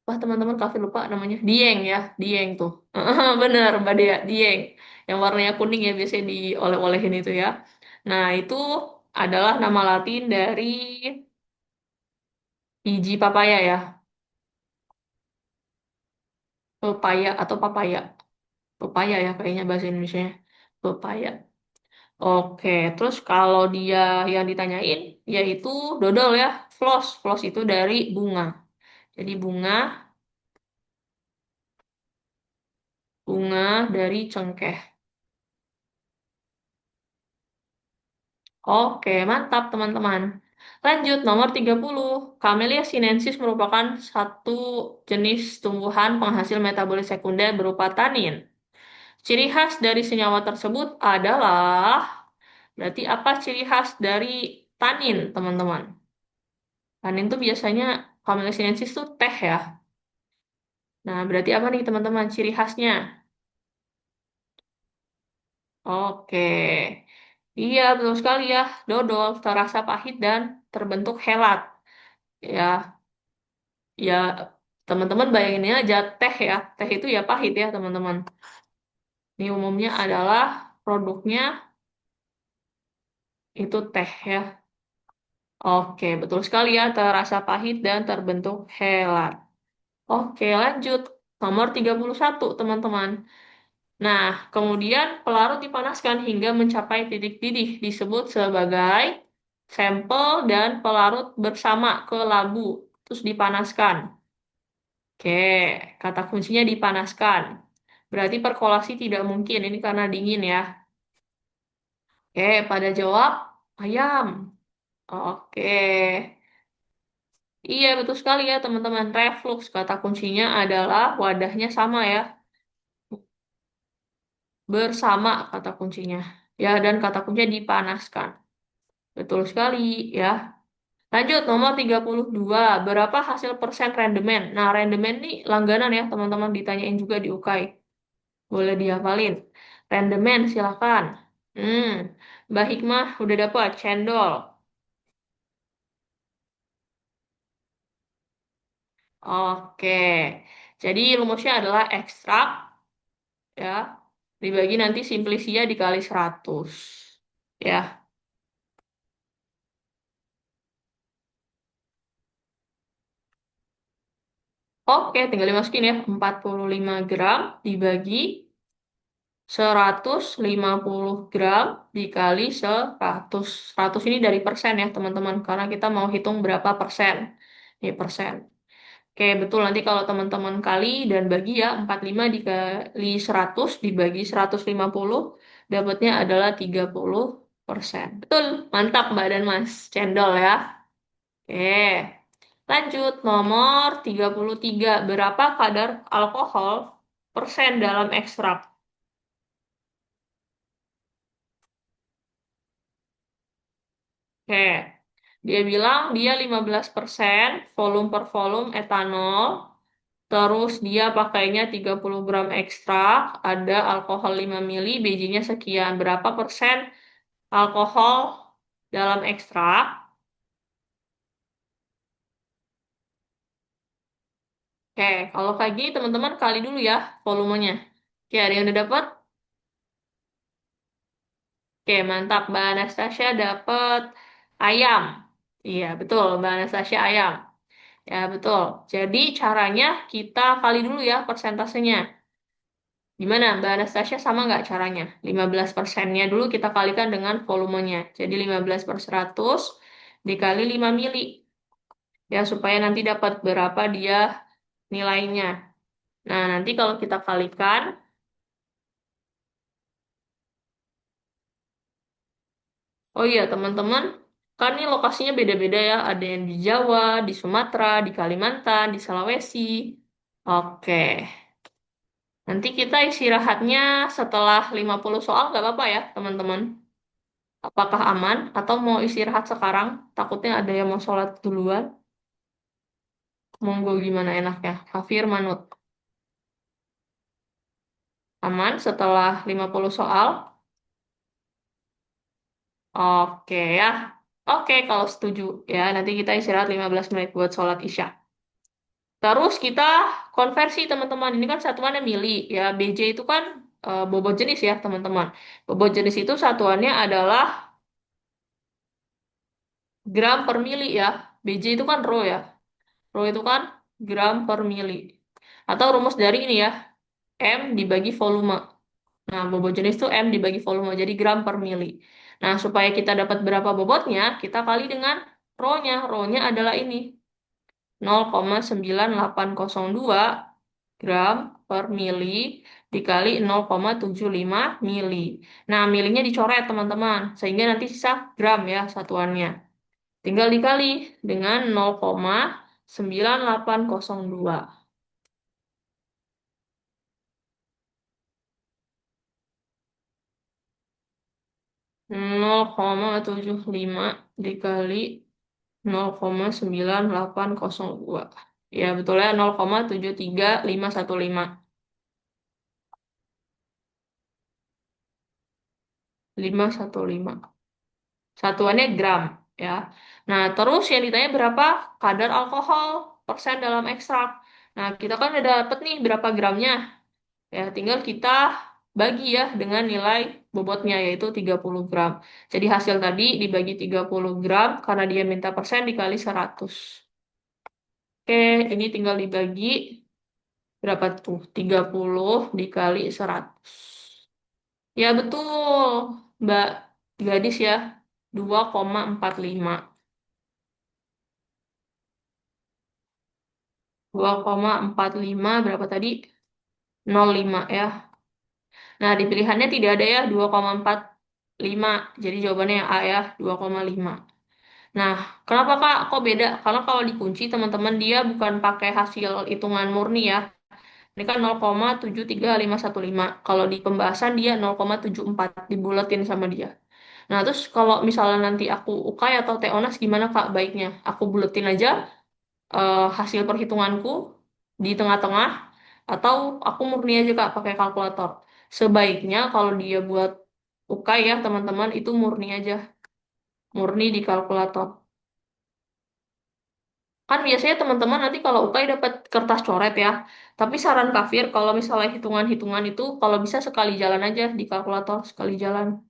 wah teman-teman kafe lupa namanya. Dieng ya, Dieng tuh. Bener Mbak Dea, Dieng. Yang warnanya kuning ya biasanya dioleh-olehin itu ya. Nah itu adalah nama Latin dari biji papaya ya. Pepaya atau papaya. Pepaya ya kayaknya bahasa Indonesianya. Pepaya. Oke, terus kalau dia yang ditanyain yaitu dodol ya, floss. Floss itu dari bunga. Jadi bunga dari cengkeh. Oke, mantap teman-teman. Lanjut, nomor 30. Camellia sinensis merupakan satu jenis tumbuhan penghasil metabolit sekunder berupa tanin. Ciri khas dari senyawa tersebut adalah, berarti apa ciri khas dari tanin, teman-teman? Tanin itu biasanya Camellia sinensis itu teh ya. Nah, berarti apa nih teman-teman ciri khasnya? Oke. Iya, betul sekali ya. Dodol terasa pahit dan terbentuk helat. Ya, ya teman-teman bayangin aja teh ya. Teh itu ya pahit ya, teman-teman. Ini umumnya adalah produknya itu teh ya. Oke, betul sekali ya. Terasa pahit dan terbentuk helat. Oke, lanjut. Nomor 31 teman-teman. Nah, kemudian pelarut dipanaskan hingga mencapai titik didih disebut sebagai sampel dan pelarut bersama ke labu, terus dipanaskan. Oke, kata kuncinya dipanaskan. Berarti perkolasi tidak mungkin, ini karena dingin ya. Oke, pada jawab ayam. Oke, iya betul sekali ya teman-teman. Reflux, kata kuncinya adalah wadahnya sama ya. Bersama kata kuncinya. Ya, dan kata kuncinya dipanaskan. Betul sekali ya. Lanjut nomor 32. Berapa hasil persen rendemen? Nah, rendemen ini langganan ya, teman-teman ditanyain juga di UKAI. Boleh dihafalin. Rendemen silakan. Hmm, Mbak Hikmah udah dapat cendol. Oke. Jadi rumusnya adalah ekstrak ya. Dibagi nanti simplisia dikali 100. Ya. Oke, tinggal dimasukin ya. 45 gram dibagi 150 gram dikali 100. 100 ini dari persen ya, teman-teman. Karena kita mau hitung berapa persen. Ini persen. Oke, betul. Nanti kalau teman-teman kali dan bagi ya, 45 dikali 100 dibagi 150, dapatnya adalah 30. persen. Betul, mantap Mbak dan Mas. Cendol ya. Oke. Lanjut, nomor 33. Berapa kadar alkohol persen dalam ekstrak? Oke. Dia bilang dia 15% volume per volume etanol. Terus dia pakainya 30 gram ekstrak. Ada alkohol 5 mili, bijinya sekian. Berapa persen alkohol dalam ekstrak? Oke, kalau kayak gini teman-teman kali dulu ya volumenya. Oke, ada yang udah dapet? Oke, mantap. Mbak Anastasia dapet ayam. Iya, betul. Mbak Anastasia ayam. Ya, betul. Jadi caranya kita kali dulu ya persentasenya. Gimana, Mbak Anastasia sama nggak caranya? 15%-nya dulu kita kalikan dengan volumenya. Jadi 15 per 100 dikali 5 mili. Ya, supaya nanti dapat berapa dia nilainya. Nah, nanti kalau kita kalikan, oh iya teman-teman, kan ini lokasinya beda-beda ya. Ada yang di Jawa, di Sumatera, di Kalimantan, di Sulawesi. Oke, nanti kita istirahatnya setelah 50 soal nggak apa-apa ya teman-teman. Apakah aman atau mau istirahat sekarang? Takutnya ada yang mau sholat duluan. Monggo gimana enaknya? Kafir manut. Aman setelah 50 soal? Oke ya. Oke kalau setuju ya. Nanti kita istirahat 15 menit buat sholat Isya. Terus kita konversi teman-teman. Ini kan satuannya mili ya. BJ itu kan bobot jenis ya teman-teman. Bobot jenis itu satuannya adalah gram per mili ya. BJ itu kan row ya. Row itu kan gram per mili. Atau rumus dari ini ya. M dibagi volume. Nah, bobot jenis itu M dibagi volume. Jadi gram per mili. Nah, supaya kita dapat berapa bobotnya, kita kali dengan rho-nya. Rho-nya adalah ini. 0,9802 gram per mili dikali 0,75 mili. Nah, milinya dicoret teman-teman, sehingga nanti sisa gram ya satuannya. Tinggal dikali dengan 0,9802. 0,75 dikali 0,9802. Ya, betul ya 0,73515. 515. Satuannya gram ya. Nah, terus yang ditanya berapa kadar alkohol persen dalam ekstrak. Nah, kita kan udah dapet nih berapa gramnya. Ya, tinggal kita bagi ya dengan nilai bobotnya yaitu 30 gram. Jadi hasil tadi dibagi 30 gram karena dia minta persen dikali 100. Oke, ini tinggal dibagi berapa tuh? 30 dikali 100. Ya betul, Mbak Gadis ya. 2,45. 2,45 berapa tadi? 0,5 ya. Nah, di pilihannya tidak ada ya 2,45. Jadi jawabannya yang A ya, 2,5. Nah, kenapa Kak? Kok beda? Karena kalau dikunci teman-teman dia bukan pakai hasil hitungan murni ya. Ini kan 0,73515. Kalau di pembahasan dia 0,74 dibuletin sama dia. Nah, terus kalau misalnya nanti aku UKAI atau TEONAS gimana Kak baiknya? Aku buletin aja hasil perhitunganku di tengah-tengah atau aku murni aja Kak pakai kalkulator. Sebaiknya kalau dia buat UKAI ya teman-teman itu murni aja, murni di kalkulator. Kan biasanya teman-teman nanti kalau UKAI dapat kertas coret ya. Tapi saran Kafir kalau misalnya hitungan-hitungan itu kalau bisa sekali jalan aja di kalkulator, sekali jalan.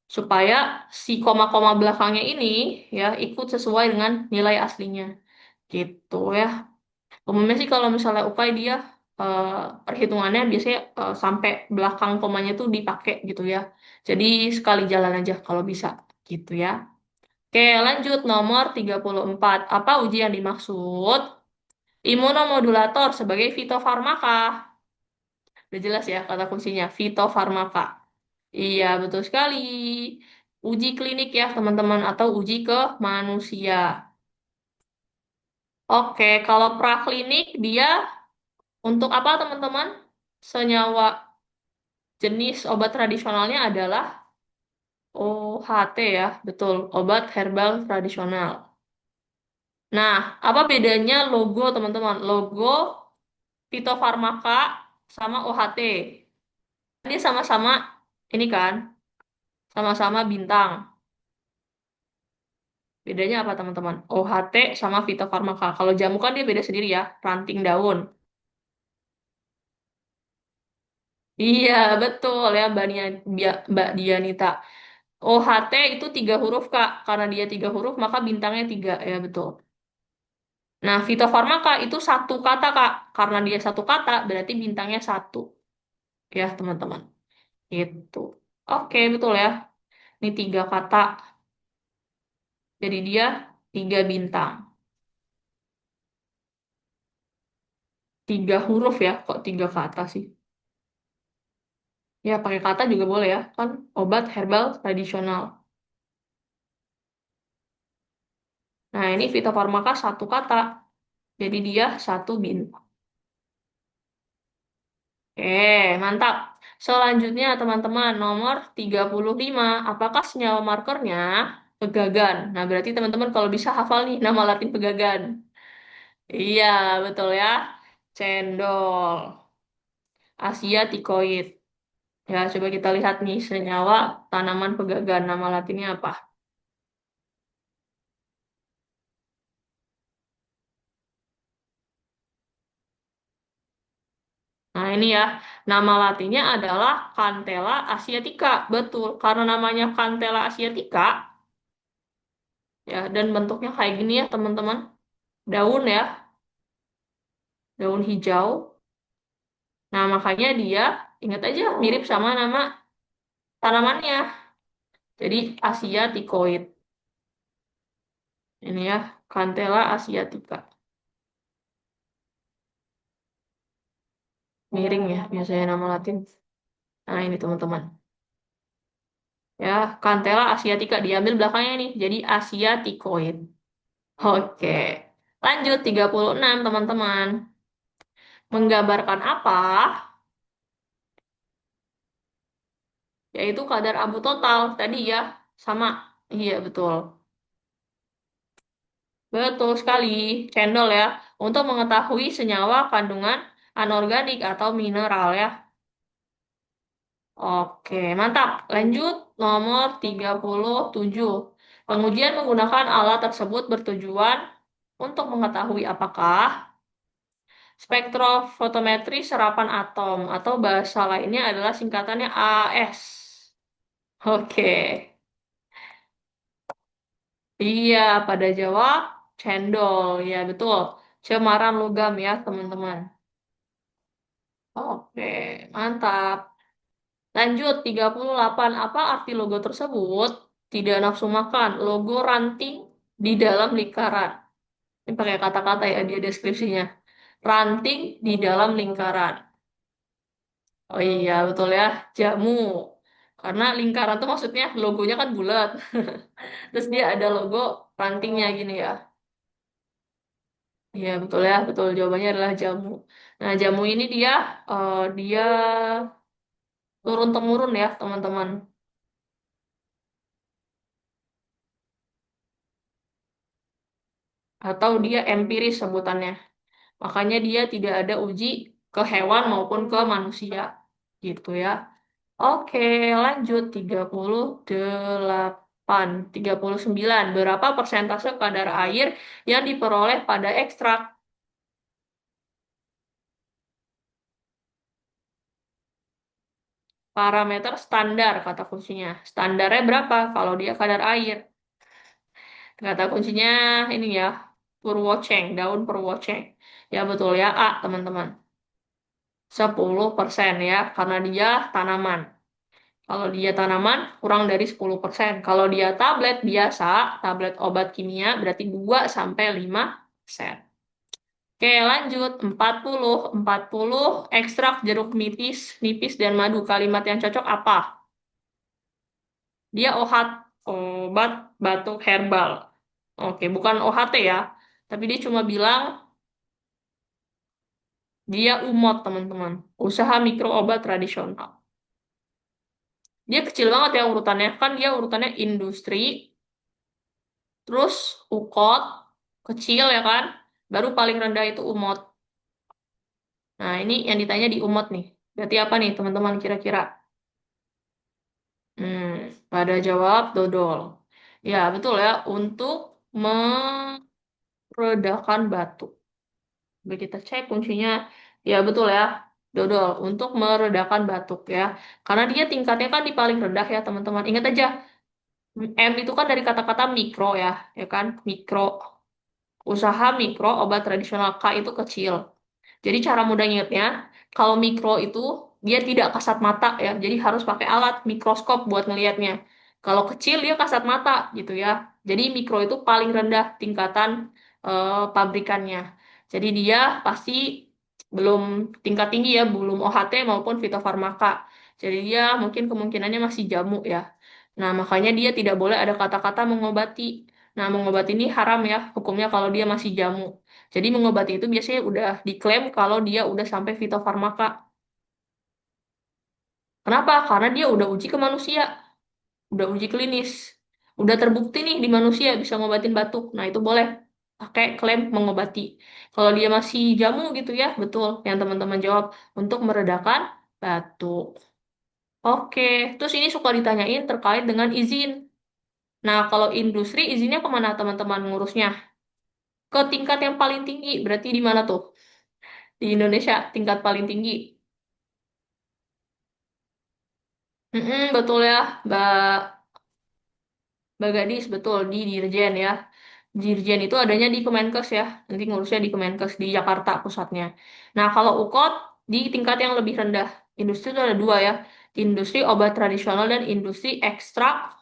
Supaya si koma-koma belakangnya ini ya ikut sesuai dengan nilai aslinya. Gitu ya. Umumnya sih kalau misalnya UKAI dia eh, perhitungannya biasanya sampai belakang komanya tuh dipakai gitu ya. Jadi sekali jalan aja kalau bisa gitu ya. Oke, lanjut nomor 34. Apa uji yang dimaksud? Imunomodulator sebagai fitofarmaka. Udah jelas ya kata kuncinya, fitofarmaka. Iya, betul sekali. uji klinik ya teman-teman atau uji ke manusia. Oke, kalau praklinik dia untuk apa teman-teman? Senyawa jenis obat tradisionalnya adalah OHT ya, betul, obat herbal tradisional. Nah, apa bedanya logo teman-teman? Logo Phytofarmaka sama OHT. Ini sama-sama ini kan, sama-sama bintang. Bedanya apa teman-teman? OHT sama Phytofarmaka. Kalau jamu kan dia beda sendiri ya, ranting daun. Iya, betul ya Mbak Dianita. OHT itu 3 huruf Kak. Karena dia 3 huruf, maka bintangnya 3. Ya, betul. Nah, Phytofarmaka itu satu kata Kak. Karena dia satu kata, berarti bintangnya 1. Ya, teman-teman. Itu. Oke, betul ya. Ini 3 kata. Jadi dia 3 bintang. 3 huruf ya, kok 3 kata sih? Ya, pakai kata juga boleh ya. Kan obat herbal tradisional. Nah, ini Phytofarmaka satu kata. Jadi dia 1 bintang. Oke, mantap. Selanjutnya, teman-teman, nomor 35. Apakah senyawa markernya pegagan? Nah, berarti teman-teman kalau bisa hafal nih nama Latin pegagan. Iya, betul ya. Cendol. Asia ticoid. Ya, coba kita lihat nih senyawa tanaman pegagan. Nama Latinnya apa? Nah, ini ya. Nama Latinnya adalah Cantella asiatica. Betul. Karena namanya Cantella asiatica, ya, dan bentuknya kayak gini ya, teman-teman. Daun ya, daun hijau. Nah, makanya dia, ingat aja, mirip sama nama tanamannya. Jadi, Asia ticoid. Ini ya, Cantella asiatica. Miring ya, biasanya nama Latin. Nah, ini teman-teman. Ya, Cantella asiatica diambil belakangnya nih. Jadi, Asia ticoid. Oke. Lanjut, 36 teman-teman. Menggambarkan apa? Yaitu kadar abu total. Tadi ya, sama. Iya, betul. Betul sekali, cendol ya. Untuk mengetahui senyawa kandungan anorganik atau mineral ya. Oke, mantap. Lanjut, nomor 37. Pengujian menggunakan alat tersebut bertujuan untuk mengetahui apakah spektrofotometri serapan atom atau bahasa lainnya adalah singkatannya AS. Oke. Iya, pada jawab cendol. Ya, betul. Cemaran logam ya, teman-teman. Oke, mantap. Lanjut, 38. Apa arti logo tersebut? Tidak nafsu makan. Logo ranting di dalam lingkaran. Ini pakai kata-kata ya dia deskripsinya. Ranting di dalam lingkaran. Oh iya, betul ya. Jamu. Karena lingkaran tuh maksudnya logonya kan bulat. Terus dia ada logo rantingnya gini ya. Iya, betul ya. Betul. Jawabannya adalah jamu. Nah, jamu ini dia turun-temurun ya, teman-teman. Atau dia empiris sebutannya. Makanya dia tidak ada uji ke hewan maupun ke manusia. Gitu ya. Oke, lanjut 38. 39. Berapa persentase kadar air yang diperoleh pada ekstrak? Parameter standar kata kuncinya. Standarnya berapa kalau dia kadar air? Kata kuncinya ini ya, purwoceng, daun purwoceng. Ya betul ya, A teman-teman. 10% ya, karena dia tanaman. Kalau dia tanaman, kurang dari 10%. Kalau dia tablet biasa, tablet obat kimia, berarti 2-5%. Oke, lanjut. 40 ekstrak jeruk nipis, nipis dan madu. Kalimat yang cocok apa? Dia OHT. obat batuk herbal. Oke, bukan OHT ya. Tapi dia cuma bilang dia UMOT, teman-teman. Usaha mikro obat tradisional. Dia kecil banget ya urutannya. Kan dia urutannya industri, terus UKOT, kecil ya kan. Baru paling rendah itu UMOT. Nah, ini yang ditanya di UMOT nih. Berarti apa nih, teman-teman, kira-kira? Hmm, pada jawab dodol. Ya, betul ya. Untuk meredakan batuk. Coba kita cek kuncinya. Ya, betul ya. Dodol. Untuk meredakan batuk ya. Karena dia tingkatnya kan di paling rendah ya, teman-teman. Ingat aja, M itu kan dari kata-kata mikro ya. Ya kan? Mikro. Usaha mikro obat tradisional. K itu kecil. Jadi cara mudah ingatnya, kalau mikro itu dia tidak kasat mata ya, jadi harus pakai alat mikroskop buat ngelihatnya. Kalau kecil dia kasat mata gitu ya. Jadi mikro itu paling rendah tingkatan pabrikannya. Jadi dia pasti belum tingkat tinggi ya, belum OHT maupun fitofarmaka. Jadi dia mungkin kemungkinannya masih jamu ya. Nah, makanya dia tidak boleh ada kata-kata mengobati. Nah, mengobati ini haram ya, hukumnya kalau dia masih jamu. Jadi mengobati itu biasanya udah diklaim kalau dia udah sampai fitofarmaka. Kenapa? Karena dia udah uji ke manusia, udah uji klinis. Udah terbukti nih di manusia bisa ngobatin batuk. Nah, itu boleh pakai klaim mengobati. Kalau dia masih jamu gitu ya, betul yang teman-teman jawab untuk meredakan batuk. Oke, terus ini suka ditanyain terkait dengan izin. Nah, kalau industri izinnya kemana teman-teman ngurusnya? Ke tingkat yang paling tinggi, berarti di mana tuh? Di Indonesia, tingkat paling tinggi. Betul ya, Mbak Gadis, betul, di Dirjen ya. Dirjen itu adanya di Kemenkes ya, nanti ngurusnya di Kemenkes, di Jakarta pusatnya. Nah, kalau UKOT, di tingkat yang lebih rendah. Industri itu ada dua ya, industri obat tradisional dan industri ekstrak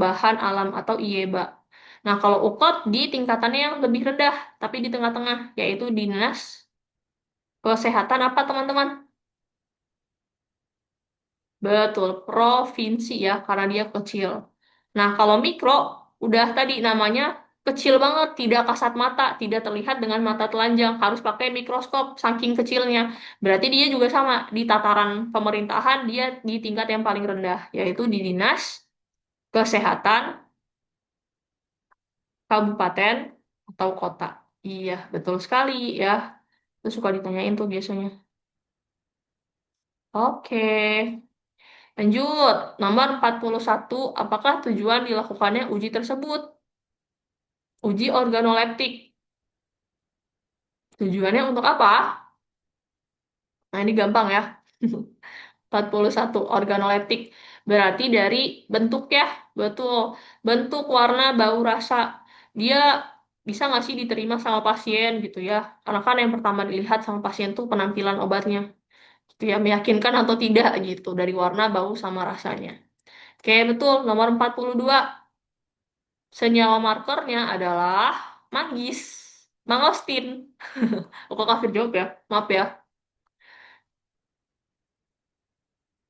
bahan alam atau IEBA. Nah, kalau UKOT di tingkatannya yang lebih rendah, tapi di tengah-tengah, yaitu Dinas Kesehatan apa teman-teman? Betul, provinsi ya, karena dia kecil. Nah, kalau mikro, udah tadi namanya kecil banget, tidak kasat mata, tidak terlihat dengan mata telanjang, harus pakai mikroskop, saking kecilnya. Berarti dia juga sama, di tataran pemerintahan, dia di tingkat yang paling rendah, yaitu di Dinas Kesehatan Kabupaten atau Kota. Iya, betul sekali ya. Itu suka ditanyain tuh biasanya. Oke. Lanjut, nomor 41. Apakah tujuan dilakukannya uji tersebut? Uji organoleptik. Tujuannya untuk apa? Nah, ini gampang ya. 41. Organoleptik. Berarti dari bentuk ya. Betul. Bentuk, warna, bau, rasa. Dia bisa nggak sih diterima sama pasien gitu ya. Karena kan yang pertama dilihat sama pasien tuh penampilan obatnya. Gitu ya, meyakinkan atau tidak gitu. Dari warna, bau, sama rasanya. Oke, betul. Nomor 42. Senyawa markernya adalah manggis, mangostin. Aku kafir jawab ya, maaf ya.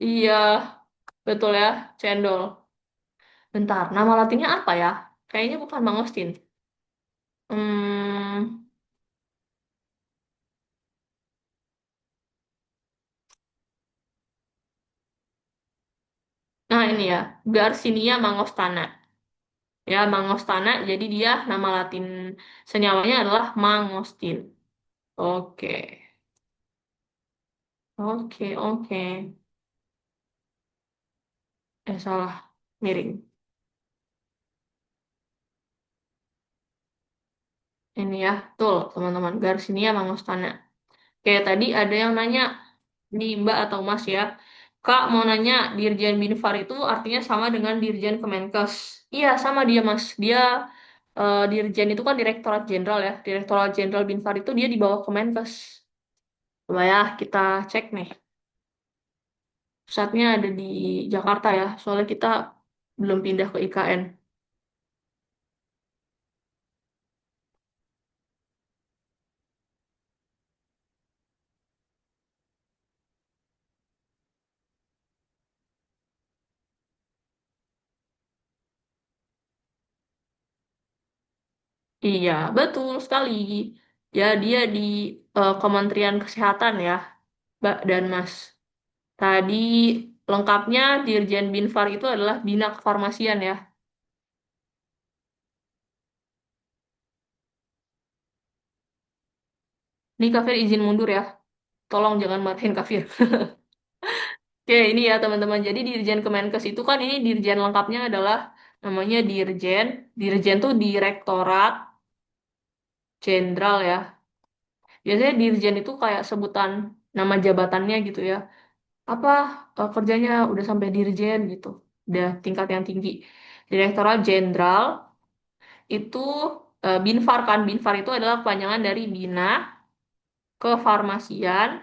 Iya, betul ya, cendol. Bentar, nama latinnya apa ya? Kayaknya bukan mangostin. Hmm, nah ini ya, Garcinia mangostana. Ya, mangostana, jadi dia nama latin senyawanya adalah mangostin. Oke, oke. Salah, miring. Ini ya, betul teman-teman, Garcinia mangostana. Kayak tadi ada yang nanya nih Mbak atau Mas ya. Kak mau nanya, Dirjen Binfar itu artinya sama dengan Dirjen Kemenkes. Iya, sama dia Mas. Dia Dirjen itu kan Direktorat Jenderal ya. Direktorat Jenderal Binfar itu dia di bawah Kemenkes. Coba ya, kita cek nih. Pusatnya ada di Jakarta ya. Soalnya kita belum pindah ke IKN. Iya, betul sekali. Ya, dia di Kementerian Kesehatan ya, Mbak dan Mas. Tadi lengkapnya Dirjen Binfar itu adalah Bina Kefarmasian ya. Ini Kafir izin mundur ya. Tolong jangan marahin Kafir. Oke, ini ya teman-teman. Jadi Dirjen Kemenkes itu kan ini Dirjen lengkapnya adalah namanya Dirjen. Dirjen tuh Direktorat Jenderal ya. Biasanya Dirjen itu kayak sebutan nama jabatannya gitu ya. Apa kerjanya udah sampai Dirjen gitu. Udah tingkat yang tinggi. Direktorat Jenderal itu Binfar kan. Binfar itu adalah kepanjangan dari Bina Kefarmasian